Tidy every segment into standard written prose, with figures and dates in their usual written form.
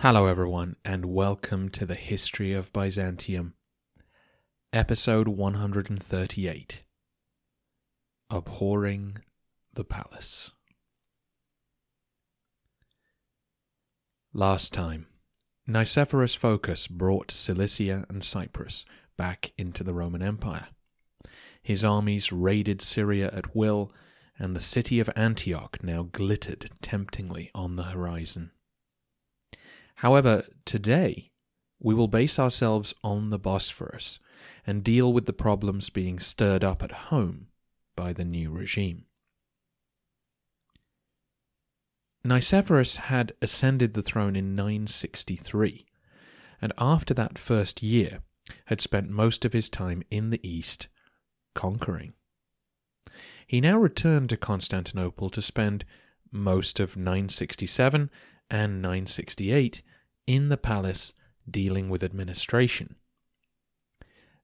Hello everyone, and welcome to the History of Byzantium, episode 138, Abhorring the Palace. Last time, Nicephorus' focus brought Cilicia and Cyprus back into the Roman Empire. His armies raided Syria at will, and the city of Antioch now glittered temptingly on the horizon. However, today, we will base ourselves on the Bosphorus and deal with the problems being stirred up at home by the new regime. Nicephorus had ascended the throne in 963, and after that first year had spent most of his time in the east conquering. He now returned to Constantinople to spend most of 967 and 968 in the palace dealing with administration.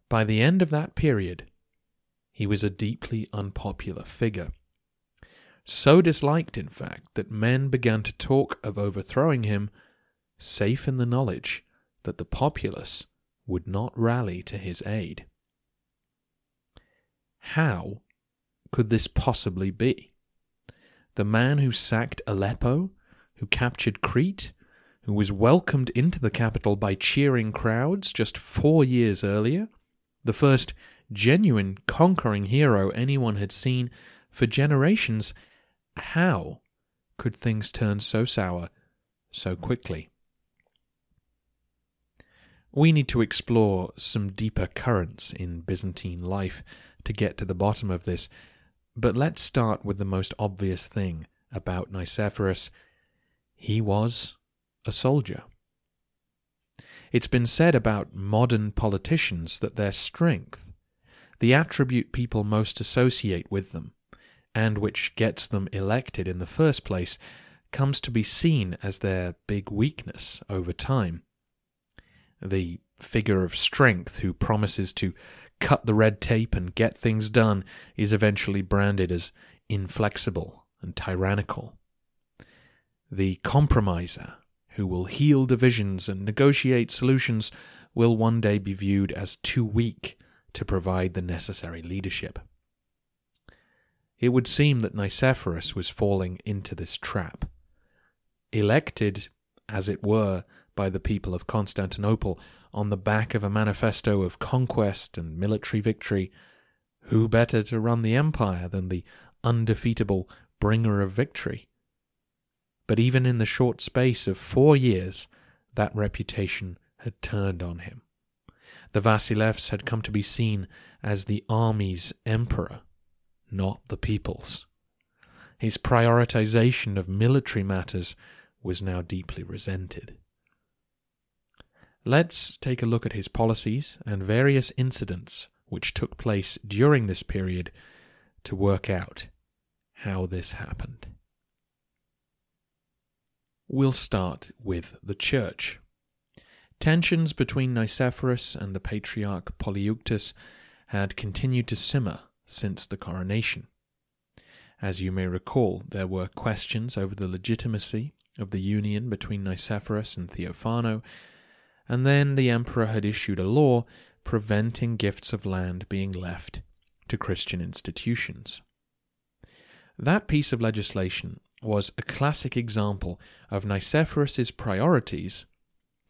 By the end of that period, he was a deeply unpopular figure. So disliked, in fact, that men began to talk of overthrowing him, safe in the knowledge that the populace would not rally to his aid. How could this possibly be? The man who sacked Aleppo, who captured Crete, who was welcomed into the capital by cheering crowds just 4 years earlier, the first genuine conquering hero anyone had seen for generations, how could things turn so sour so quickly? We need to explore some deeper currents in Byzantine life to get to the bottom of this, but let's start with the most obvious thing about Nicephorus. He was a soldier. It's been said about modern politicians that their strength, the attribute people most associate with them, and which gets them elected in the first place, comes to be seen as their big weakness over time. The figure of strength who promises to cut the red tape and get things done is eventually branded as inflexible and tyrannical. The compromiser who will heal divisions and negotiate solutions will one day be viewed as too weak to provide the necessary leadership. It would seem that Nicephorus was falling into this trap. Elected, as it were, by the people of Constantinople on the back of a manifesto of conquest and military victory, who better to run the empire than the undefeatable bringer of victory? But even in the short space of 4 years, that reputation had turned on him. The Vasilevs had come to be seen as the army's emperor, not the people's. His prioritization of military matters was now deeply resented. Let's take a look at his policies and various incidents which took place during this period to work out how this happened. We'll start with the church. Tensions between Nicephorus and the Patriarch Polyeuctus had continued to simmer since the coronation. As you may recall, there were questions over the legitimacy of the union between Nicephorus and Theophano, and then the emperor had issued a law preventing gifts of land being left to Christian institutions. That piece of legislation was a classic example of Nicephorus's priorities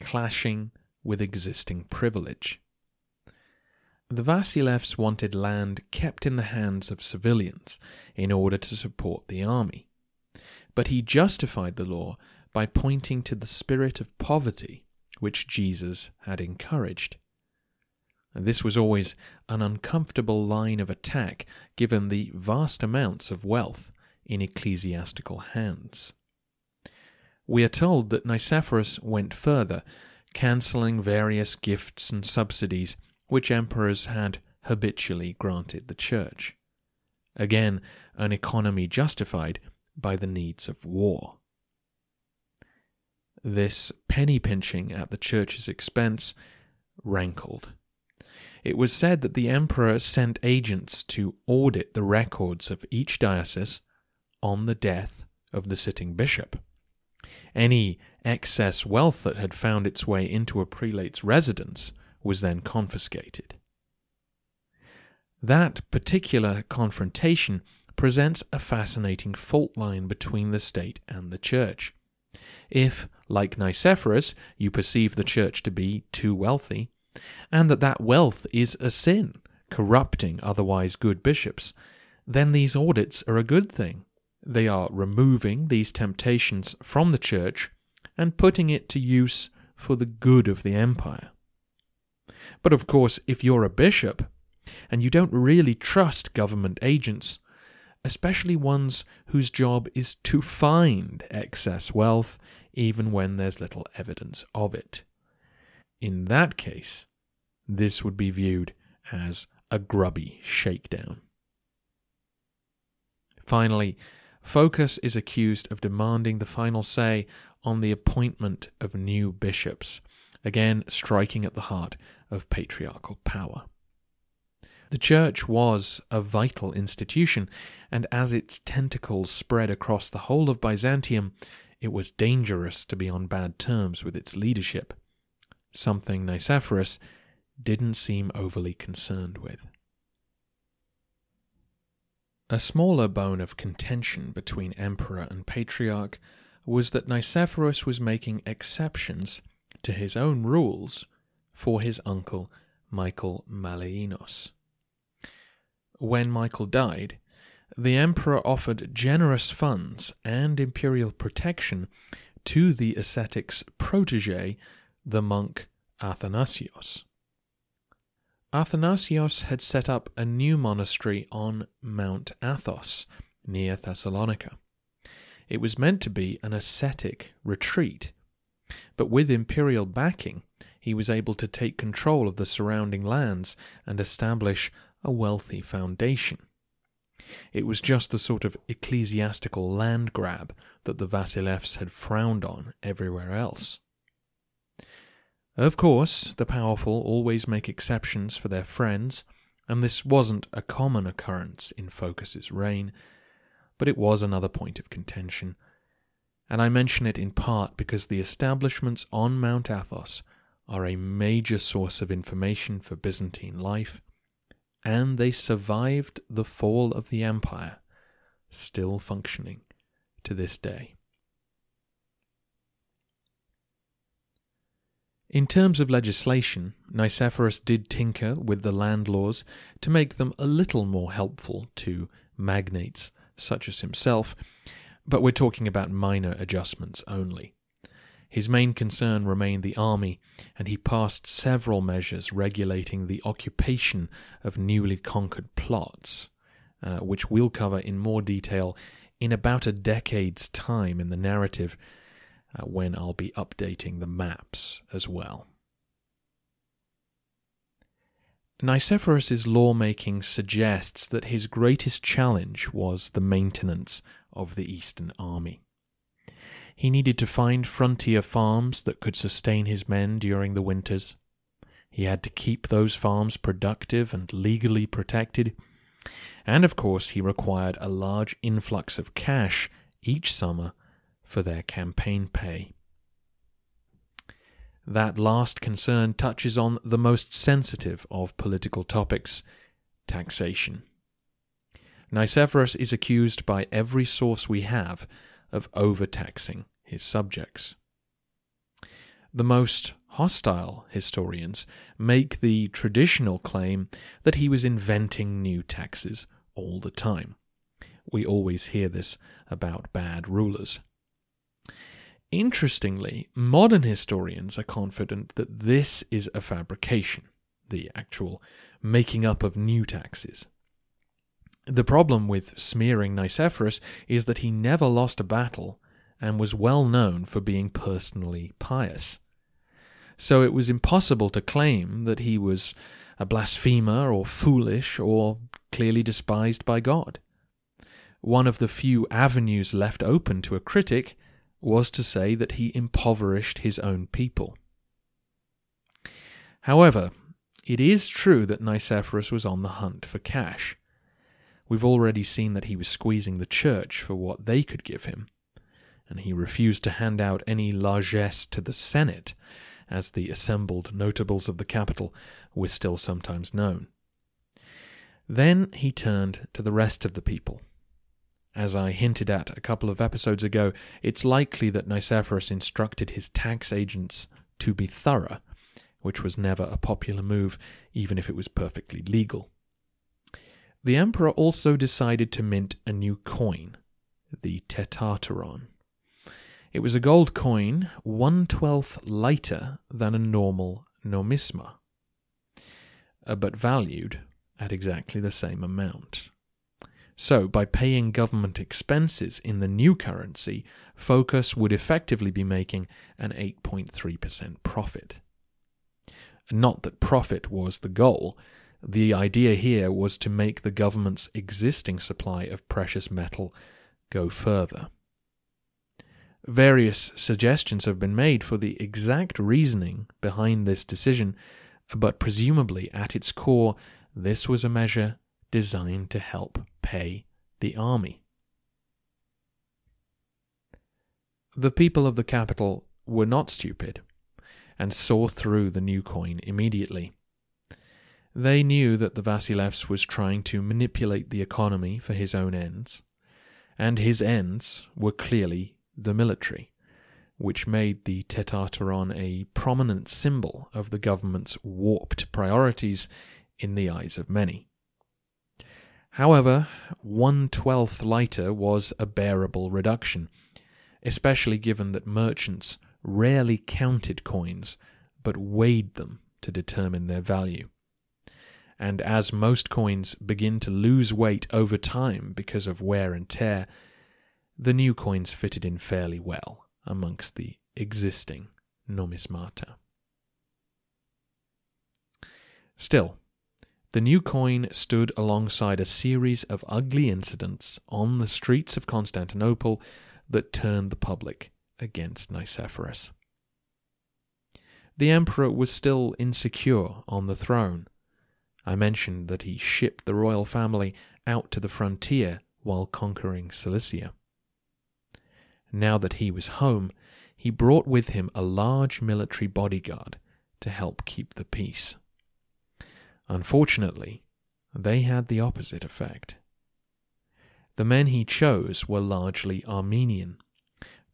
clashing with existing privilege. The Vasilevs wanted land kept in the hands of civilians in order to support the army, but he justified the law by pointing to the spirit of poverty which Jesus had encouraged. This was always an uncomfortable line of attack given the vast amounts of wealth in ecclesiastical hands. We are told that Nicephorus went further, cancelling various gifts and subsidies which emperors had habitually granted the church. Again, an economy justified by the needs of war. This penny-pinching at the church's expense rankled. It was said that the emperor sent agents to audit the records of each diocese on the death of the sitting bishop, Any excess wealth that had found its way into a prelate's residence was then confiscated. That particular confrontation presents a fascinating fault line between the state and the church. If, like Nicephorus, you perceive the church to be too wealthy, and that wealth is a sin, corrupting otherwise good bishops, then these audits are a good thing. They are removing these temptations from the church and putting it to use for the good of the empire. But of course, if you're a bishop, and you don't really trust government agents, especially ones whose job is to find excess wealth even when there's little evidence of it, in that case, this would be viewed as a grubby shakedown. Finally, Phocas is accused of demanding the final say on the appointment of new bishops, again striking at the heart of patriarchal power. The church was a vital institution, and as its tentacles spread across the whole of Byzantium, it was dangerous to be on bad terms with its leadership, something Nicephorus didn't seem overly concerned with. A smaller bone of contention between emperor and patriarch was that Nicephorus was making exceptions to his own rules for his uncle Michael Malleinos. When Michael died, the emperor offered generous funds and imperial protection to the ascetic's protege, the monk Athanasios. Athanasios had set up a new monastery on Mount Athos, near Thessalonica. It was meant to be an ascetic retreat, but with imperial backing, he was able to take control of the surrounding lands and establish a wealthy foundation. It was just the sort of ecclesiastical land grab that the Vasilevs had frowned on everywhere else. Of course, the powerful always make exceptions for their friends, and this wasn't a common occurrence in Phocas's reign, but it was another point of contention, and I mention it in part because the establishments on Mount Athos are a major source of information for Byzantine life, and they survived the fall of the empire, still functioning to this day. In terms of legislation, Nicephorus did tinker with the land laws to make them a little more helpful to magnates such as himself, but we're talking about minor adjustments only. His main concern remained the army, and he passed several measures regulating the occupation of newly conquered plots, which we'll cover in more detail in about a decade's time in the narrative, when I'll be updating the maps as well. Nicephorus's lawmaking suggests that his greatest challenge was the maintenance of the Eastern army. He needed to find frontier farms that could sustain his men during the winters. He had to keep those farms productive and legally protected. And of course, he required a large influx of cash each summer for their campaign pay. That last concern touches on the most sensitive of political topics, taxation. Nicephorus is accused by every source we have of overtaxing his subjects. The most hostile historians make the traditional claim that he was inventing new taxes all the time. We always hear this about bad rulers. Interestingly, modern historians are confident that this is a fabrication, the actual making up of new taxes. The problem with smearing Nicephorus is that he never lost a battle and was well known for being personally pious. So it was impossible to claim that he was a blasphemer or foolish or clearly despised by God. One of the few avenues left open to a critic was to say that he impoverished his own people. However, it is true that Nicephorus was on the hunt for cash. We've already seen that he was squeezing the church for what they could give him, and he refused to hand out any largesse to the Senate, as the assembled notables of the capital were still sometimes known. Then he turned to the rest of the people. As I hinted at a couple of episodes ago, it's likely that Nicephorus instructed his tax agents to be thorough, which was never a popular move, even if it was perfectly legal. The emperor also decided to mint a new coin, the tetarteron. It was a gold coin 1/12 lighter than a normal nomisma, but valued at exactly the same amount. So, by paying government expenses in the new currency, Focus would effectively be making an 8.3% profit. Not that profit was the goal. The idea here was to make the government's existing supply of precious metal go further. Various suggestions have been made for the exact reasoning behind this decision, but presumably at its core, this was a measure designed to help pay the army. The people of the capital were not stupid, and saw through the new coin immediately. They knew that the Vasilevs was trying to manipulate the economy for his own ends, and his ends were clearly the military, which made the tetarteron a prominent symbol of the government's warped priorities in the eyes of many. However, 1/12 lighter was a bearable reduction, especially given that merchants rarely counted coins, but weighed them to determine their value. And as most coins begin to lose weight over time because of wear and tear, the new coins fitted in fairly well amongst the existing numismata. Still, the new coin stood alongside a series of ugly incidents on the streets of Constantinople that turned the public against Nicephorus. The emperor was still insecure on the throne. I mentioned that he shipped the royal family out to the frontier while conquering Cilicia. Now that he was home, he brought with him a large military bodyguard to help keep the peace. Unfortunately, they had the opposite effect. The men he chose were largely Armenian,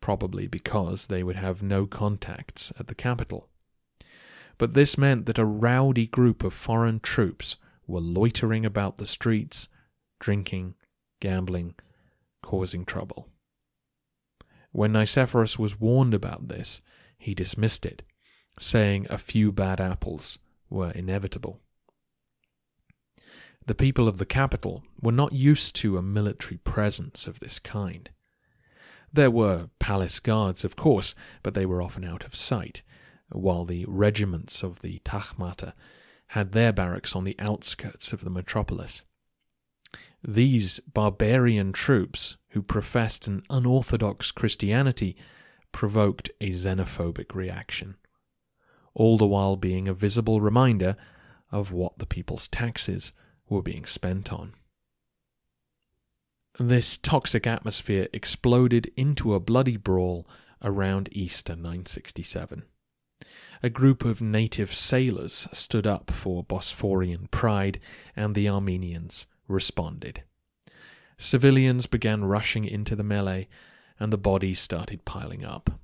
probably because they would have no contacts at the capital. But this meant that a rowdy group of foreign troops were loitering about the streets, drinking, gambling, causing trouble. When Nicephorus was warned about this, he dismissed it, saying a few bad apples were inevitable. The people of the capital were not used to a military presence of this kind. There were palace guards, of course, but they were often out of sight, while the regiments of the Tachmata had their barracks on the outskirts of the metropolis. These barbarian troops, who professed an unorthodox Christianity, provoked a xenophobic reaction, all the while being a visible reminder of what the people's taxes were being spent on. This toxic atmosphere exploded into a bloody brawl around Easter 967. A group of native sailors stood up for Bosphorian pride, and the Armenians responded. Civilians began rushing into the melee, and the bodies started piling up.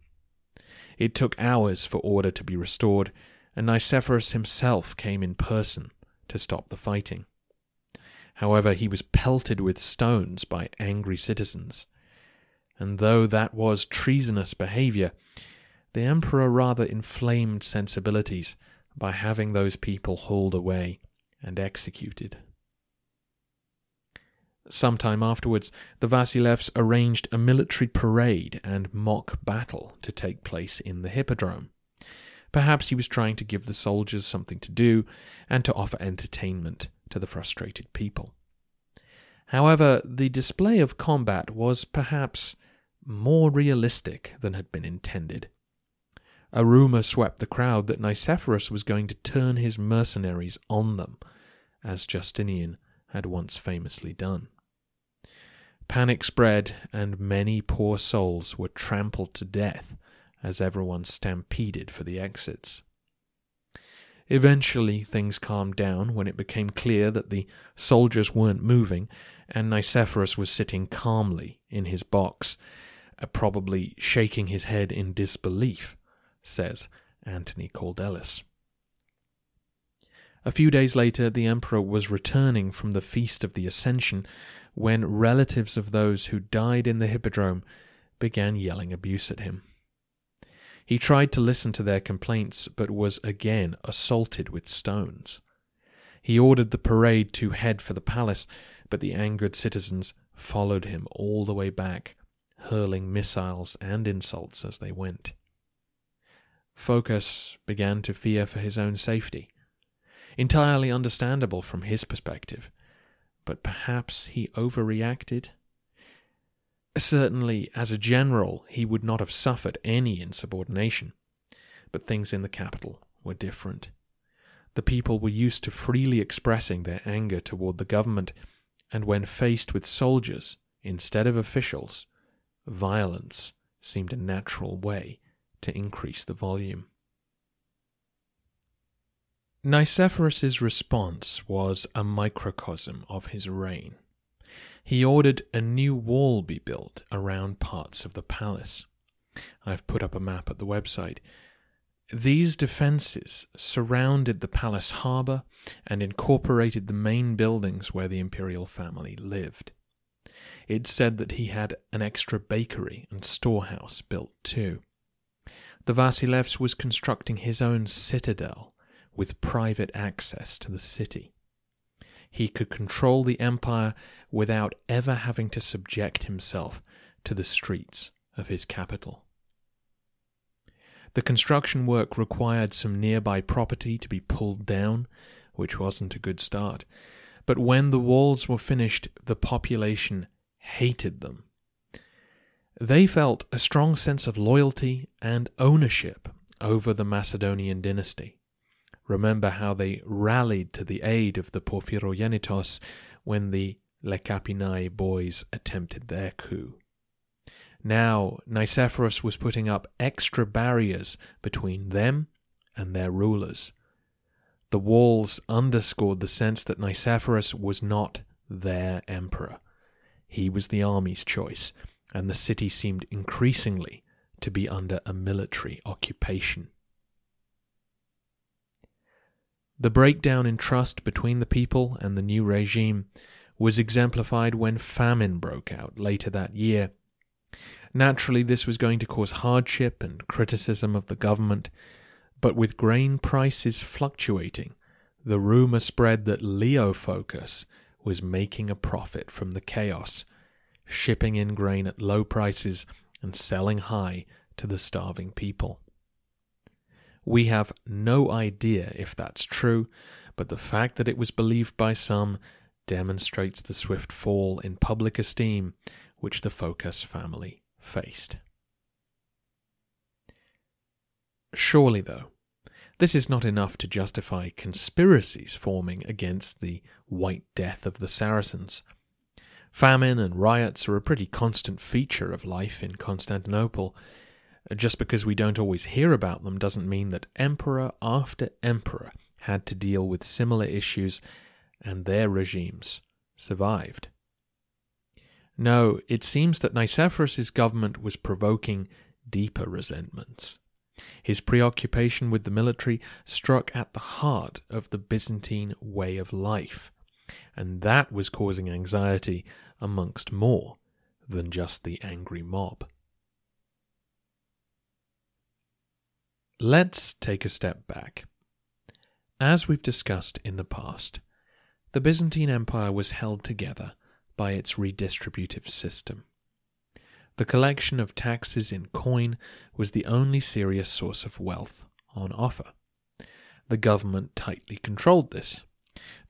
It took hours for order to be restored, and Nicephorus himself came in person to stop the fighting. However, he was pelted with stones by angry citizens, and though that was treasonous behavior, the emperor rather inflamed sensibilities by having those people hauled away and executed. Sometime afterwards, the Vasilevs arranged a military parade and mock battle to take place in the hippodrome. Perhaps he was trying to give the soldiers something to do and to offer entertainment to the frustrated people. However, the display of combat was perhaps more realistic than had been intended. A rumor swept the crowd that Nicephorus was going to turn his mercenaries on them, as Justinian had once famously done. Panic spread, and many poor souls were trampled to death as everyone stampeded for the exits. Eventually, things calmed down when it became clear that the soldiers weren't moving, and Nicephorus was sitting calmly in his box, probably shaking his head in disbelief, says Antony Caldelus. A few days later, the emperor was returning from the Feast of the Ascension when relatives of those who died in the hippodrome began yelling abuse at him. He tried to listen to their complaints, but was again assaulted with stones. He ordered the parade to head for the palace, but the angered citizens followed him all the way back, hurling missiles and insults as they went. Phocas began to fear for his own safety. Entirely understandable from his perspective, but perhaps he overreacted. Certainly, as a general, he would not have suffered any insubordination, but things in the capital were different. The people were used to freely expressing their anger toward the government, and when faced with soldiers instead of officials, violence seemed a natural way to increase the volume. Nicephorus's response was a microcosm of his reign. He ordered a new wall be built around parts of the palace. I've put up a map at the website. These defences surrounded the palace harbour and incorporated the main buildings where the imperial family lived. It's said that he had an extra bakery and storehouse built too. The Vasilevs was constructing his own citadel with private access to the city. He could control the empire without ever having to subject himself to the streets of his capital. The construction work required some nearby property to be pulled down, which wasn't a good start. But when the walls were finished, the population hated them. They felt a strong sense of loyalty and ownership over the Macedonian dynasty. Remember how they rallied to the aid of the Porphyrogenitos when the Lekapinae boys attempted their coup. Now, Nicephorus was putting up extra barriers between them and their rulers. The walls underscored the sense that Nicephorus was not their emperor. He was the army's choice, and the city seemed increasingly to be under a military occupation. The breakdown in trust between the people and the new regime was exemplified when famine broke out later that year. Naturally, this was going to cause hardship and criticism of the government, but with grain prices fluctuating, the rumour spread that Leo Phocas was making a profit from the chaos, shipping in grain at low prices and selling high to the starving people. We have no idea if that's true, but the fact that it was believed by some demonstrates the swift fall in public esteem which the Phocas family faced. Surely, though, this is not enough to justify conspiracies forming against the White Death of the Saracens. Famine and riots are a pretty constant feature of life in Constantinople. Just because we don't always hear about them doesn't mean that emperor after emperor had to deal with similar issues and their regimes survived. No, it seems that Nicephorus's government was provoking deeper resentments. His preoccupation with the military struck at the heart of the Byzantine way of life, and that was causing anxiety amongst more than just the angry mob. Let's take a step back. As we've discussed in the past, the Byzantine Empire was held together by its redistributive system. The collection of taxes in coin was the only serious source of wealth on offer. The government tightly controlled this.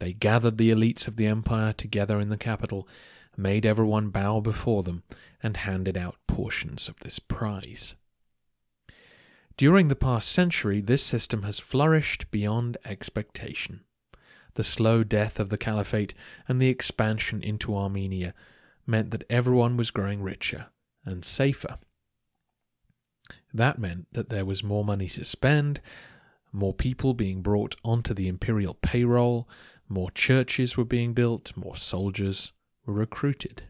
They gathered the elites of the empire together in the capital, made everyone bow before them, and handed out portions of this prize. During the past century, this system has flourished beyond expectation. The slow death of the caliphate and the expansion into Armenia meant that everyone was growing richer and safer. That meant that there was more money to spend, more people being brought onto the imperial payroll, more churches were being built, more soldiers were recruited.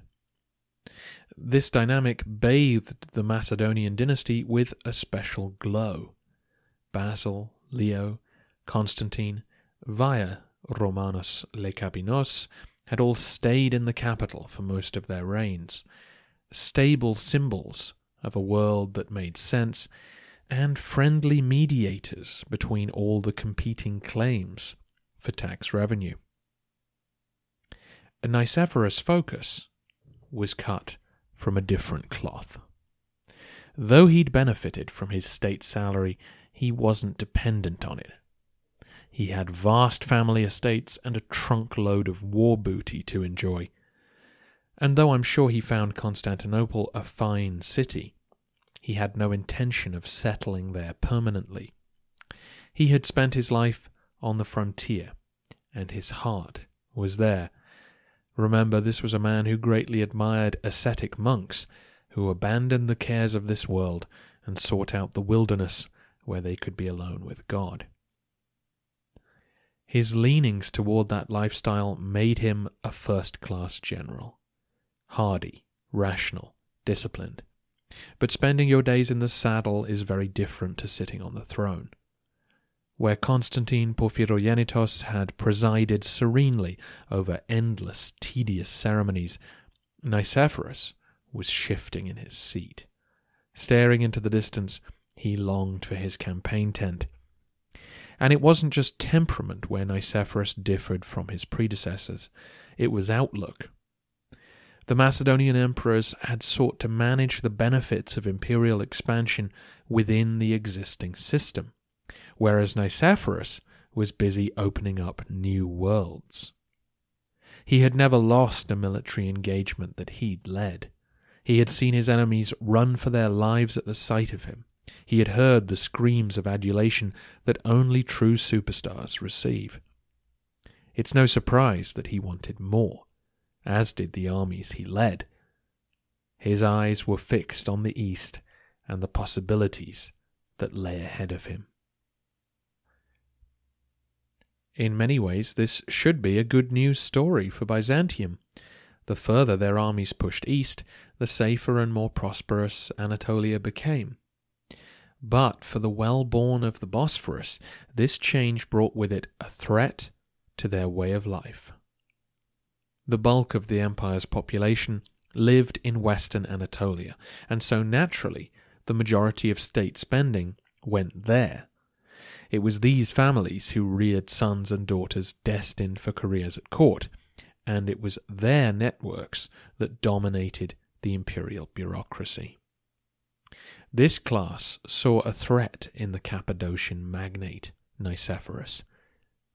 This dynamic bathed the Macedonian dynasty with a special glow. Basil, Leo, Constantine, via Romanos Lecapinos, had all stayed in the capital for most of their reigns, stable symbols of a world that made sense, and friendly mediators between all the competing claims for tax revenue. Nicephorus' focus was cut from a different cloth. Though he'd benefited from his state salary, he wasn't dependent on it. He had vast family estates and a trunkload of war booty to enjoy. And though I'm sure he found Constantinople a fine city, he had no intention of settling there permanently. He had spent his life on the frontier, and his heart was there. Remember, this was a man who greatly admired ascetic monks who abandoned the cares of this world and sought out the wilderness where they could be alone with God. His leanings toward that lifestyle made him a first-class general. Hardy, rational, disciplined. But spending your days in the saddle is very different to sitting on the throne. Where Constantine Porphyrogenitos had presided serenely over endless, tedious ceremonies, Nicephorus was shifting in his seat. Staring into the distance, he longed for his campaign tent. And it wasn't just temperament where Nicephorus differed from his predecessors, it was outlook. The Macedonian emperors had sought to manage the benefits of imperial expansion within the existing system, whereas Nicephorus was busy opening up new worlds. He had never lost a military engagement that he'd led. He had seen his enemies run for their lives at the sight of him. He had heard the screams of adulation that only true superstars receive. It's no surprise that he wanted more, as did the armies he led. His eyes were fixed on the east and the possibilities that lay ahead of him. In many ways, this should be a good news story for Byzantium. The further their armies pushed east, the safer and more prosperous Anatolia became. But for the well-born of the Bosphorus, this change brought with it a threat to their way of life. The bulk of the empire's population lived in western Anatolia, and so naturally the majority of state spending went there. It was these families who reared sons and daughters destined for careers at court, and it was their networks that dominated the imperial bureaucracy. This class saw a threat in the Cappadocian magnate, Nicephorus.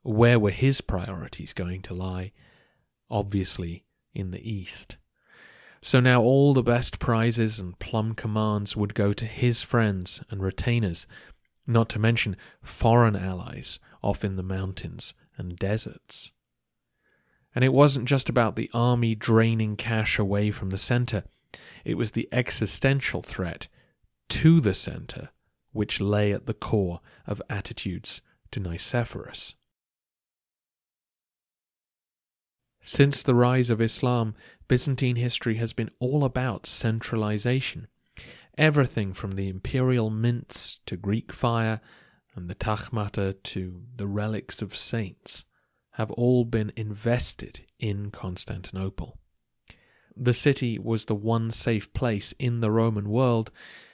Where were his priorities going to lie? Obviously, in the east. So now all the best prizes and plum commands would go to his friends and retainers, not to mention foreign allies off in the mountains and deserts. And it wasn't just about the army draining cash away from the center, it was the existential threat to the center which lay at the core of attitudes to Nicephorus. Since the rise of Islam, Byzantine history has been all about centralization. Everything from the imperial mints to Greek fire and the tachmata to the relics of saints have all been invested in Constantinople. The city was the one safe place in the Roman world,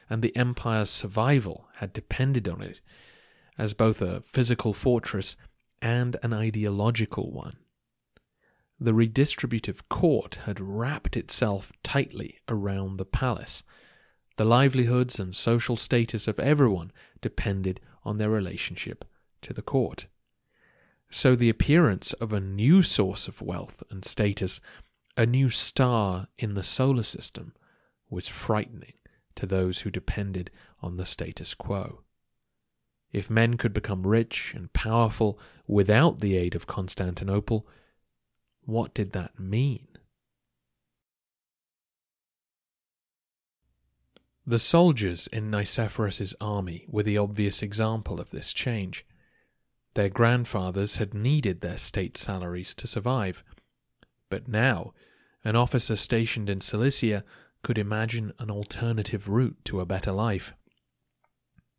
and the empire's survival had depended on it as both a physical fortress and an ideological one. The redistributive court had wrapped itself tightly around the palace. The livelihoods and social status of everyone depended on their relationship to the court. So the appearance of a new source of wealth and status, a new star in the solar system, was frightening to those who depended on the status quo. If men could become rich and powerful without the aid of Constantinople, what did that mean? The soldiers in Nicephorus's army were the obvious example of this change. Their grandfathers had needed their state salaries to survive, but now an officer stationed in Cilicia could imagine an alternative route to a better life.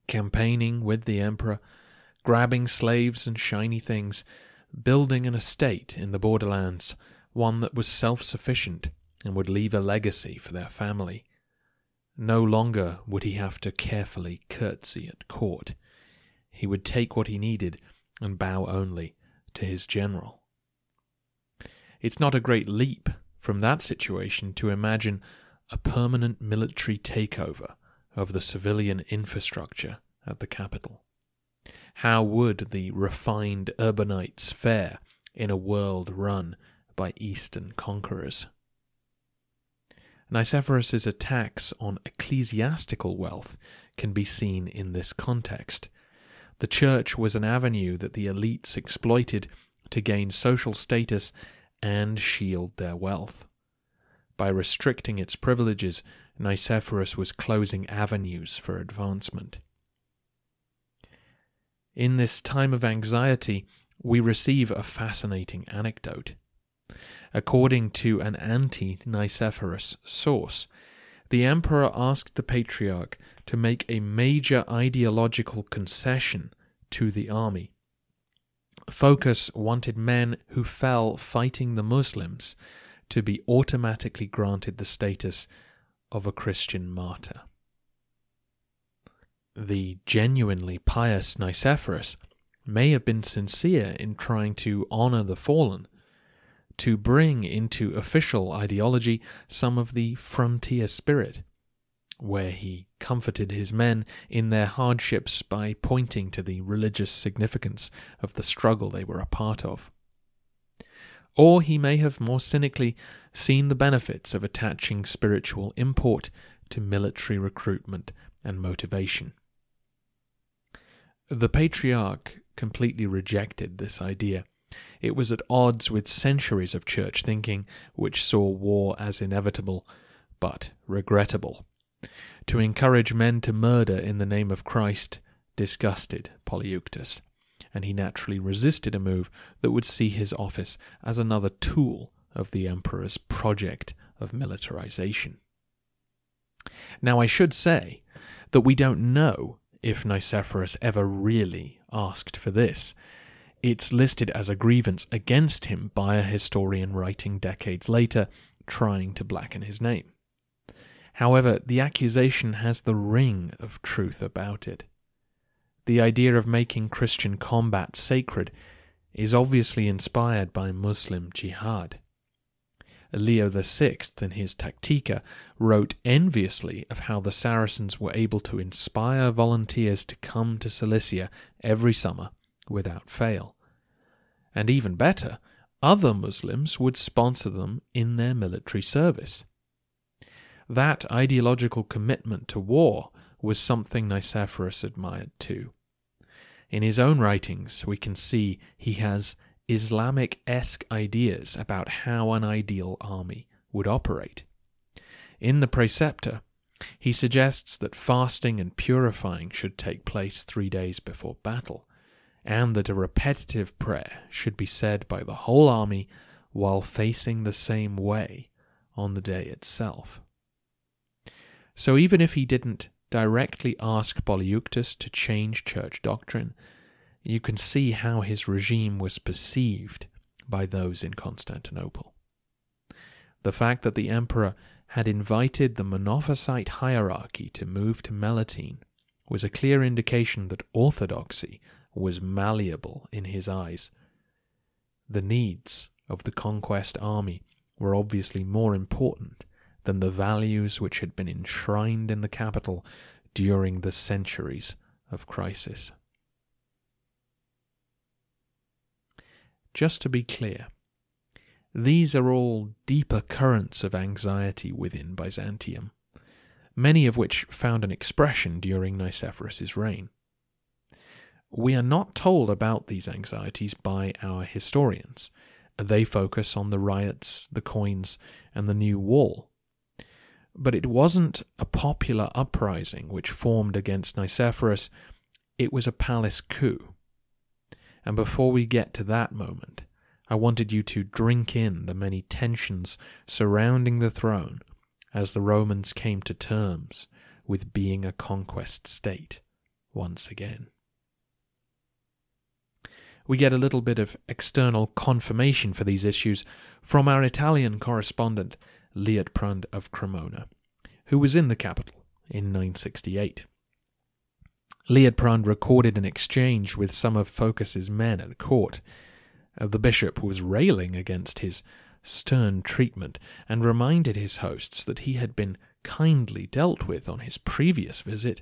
Campaigning with the emperor, grabbing slaves and shiny things, building an estate in the borderlands, one that was self-sufficient and would leave a legacy for their family. No longer would he have to carefully curtsy at court. He would take what he needed and bow only to his general. It's not a great leap from that situation to imagine a permanent military takeover of the civilian infrastructure at the capital. How would the refined urbanites fare in a world run by Eastern conquerors? Nicephorus's attacks on ecclesiastical wealth can be seen in this context. The church was an avenue that the elites exploited to gain social status and shield their wealth. By restricting its privileges, Nicephorus was closing avenues for advancement. In this time of anxiety, we receive a fascinating anecdote. According to an anti-Nicephorus source, the emperor asked the patriarch to make a major ideological concession to the army. Phocas wanted men who fell fighting the Muslims to be automatically granted the status of a Christian martyr. The genuinely pious Nicephorus may have been sincere in trying to honor the fallen, to bring into official ideology some of the frontier spirit, where he comforted his men in their hardships by pointing to the religious significance of the struggle they were a part of. Or he may have more cynically seen the benefits of attaching spiritual import to military recruitment and motivation. The patriarch completely rejected this idea. It was at odds with centuries of church thinking, which saw war as inevitable, but regrettable. To encourage men to murder in the name of Christ disgusted Polyeuctus, and he naturally resisted a move that would see his office as another tool of the emperor's project of militarization. Now I should say that we don't know if Nicephorus ever really asked for this. It's listed as a grievance against him by a historian writing decades later, trying to blacken his name. However, the accusation has the ring of truth about it. The idea of making Christian combat sacred is obviously inspired by Muslim jihad. Leo VI, in his Tactica, wrote enviously of how the Saracens were able to inspire volunteers to come to Cilicia every summer without fail. And even better, other Muslims would sponsor them in their military service. That ideological commitment to war was something Nicephorus admired too. In his own writings, we can see he has Islamic-esque ideas about how an ideal army would operate. In the Preceptor, he suggests that fasting and purifying should take place 3 days before battle, and that a repetitive prayer should be said by the whole army while facing the same way on the day itself. So even if he didn't directly ask Polyeuctus to change church doctrine, you can see how his regime was perceived by those in Constantinople. The fact that the emperor had invited the Monophysite hierarchy to move to Melitene was a clear indication that orthodoxy was malleable in his eyes. The needs of the conquest army were obviously more important than the values which had been enshrined in the capital during the centuries of crisis. Just to be clear, these are all deeper currents of anxiety within Byzantium, many of which found an expression during Nicephorus's reign. We are not told about these anxieties by our historians. They focus on the riots, the coins, and the new wall. But it wasn't a popular uprising which formed against Nicephorus, it was a palace coup. And before we get to that moment, I wanted you to drink in the many tensions surrounding the throne as the Romans came to terms with being a conquest state once again. We get a little bit of external confirmation for these issues from our Italian correspondent, Liutprand of Cremona, who was in the capital in 968. Liutprand recorded an exchange with some of Phocas's men at court. The bishop was railing against his stern treatment and reminded his hosts that he had been kindly dealt with on his previous visit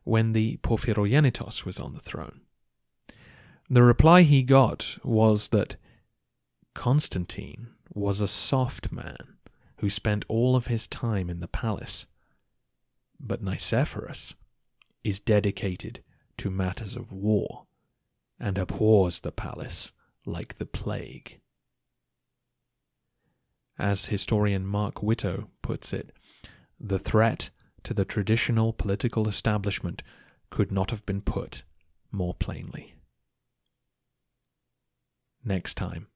when the Porphyrogenitos was on the throne. The reply he got was that Constantine was a soft man who spent all of his time in the palace, but Nicephorus is dedicated to matters of war and abhors the palace like the plague. As historian Mark Whitto puts it, the threat to the traditional political establishment could not have been put more plainly. Next time,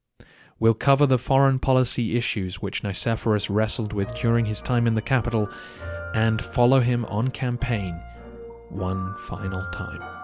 we'll cover the foreign policy issues which Nicephorus wrestled with during his time in the capital and follow him on campaign one final time.